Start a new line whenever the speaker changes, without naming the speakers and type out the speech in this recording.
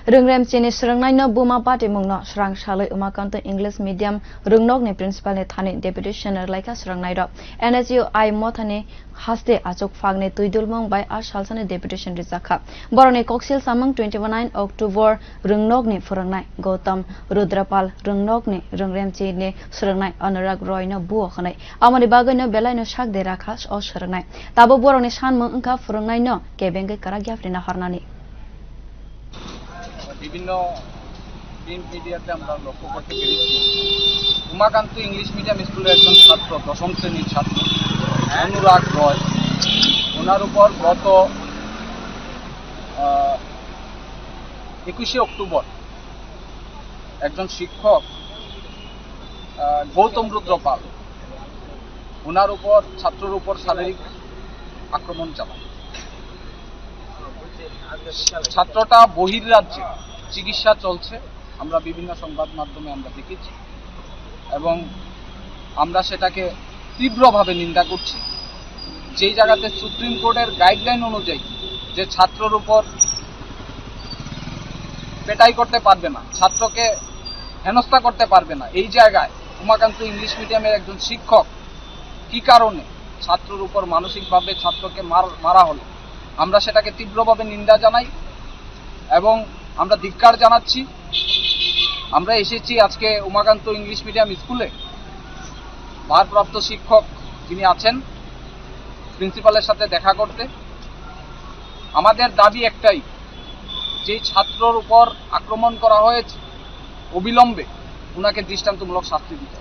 Rwng chini swrwngnai buma patimungo swrang salo umakanta English medium Rwng principal ne thani deputation rikha swrwngnai NSUI mothani haste achukphangni twidulmung by salni deputation rijak borogni koksilsamung 29 octobor Rwng phwrwngnai Gumtam Rudrapal Rwng chini swrwngnai Anurang Roy no buokhnai amoni bagwi belaino dera o swrwngnai Tabok borogni sanmung ungka phwrwngnai no kebenge karagyafrina harnani
বিভিন্ন print মিডিয়াতে আমরা লক্ষ্য করতে পেরেছি Umakanta English medium স্কুলের একজন ছাত্র দশম শ্রেণীর ছাত্র অনুরাগ রয় ওনার উপর গত 21 অক্টোবর একজন শিক্ষক গৌতম রুদ্রপাল ওনার উপর ছাত্রের উপর শারীরিক আক্রমণ চালায়। ছাত্রটা বহির্রাজ্যে চিকিৎসা চলছে, আমরা বিভিন্ন সংবাদ মাধ্যমে আমরা দেখেছি এবং আমরা সেটাকে তীব্রভাবে নিন্দা করছি। যেই জায়গাতে সুপ্রিম কোর্টের গাইডলাইন অনুযায়ী যে ছাত্রের উপর পেটাই করতে পারবে না, ছাত্রকে হেনস্থা করতে পারবে না, এই জায়গায় উমাকান্ত ইংলিশ মিডিয়ামের একজন শিক্ষক কি কারণে ছাত্রের উপর মানসিকভাবে ছাত্রকে মারা হলো, আমরা সেটাকে তীব্রভাবে নিন্দা জানাই এবং আমরা ধিক্কার জানাচ্ছি। আমরা এসেছি আজকে উমাকান্ত ইংলিশ মিডিয়াম স্কুলে ভারপ্রাপ্ত শিক্ষক যিনি আছেন প্রিন্সিপালের সাথে দেখা করতে। আমাদের দাবি একটাই, যে ছাত্রর উপর আক্রমণ করা হয়েছে অবিলম্বে ওনাকে দৃষ্টান্তমূলক শাস্তি দিতে।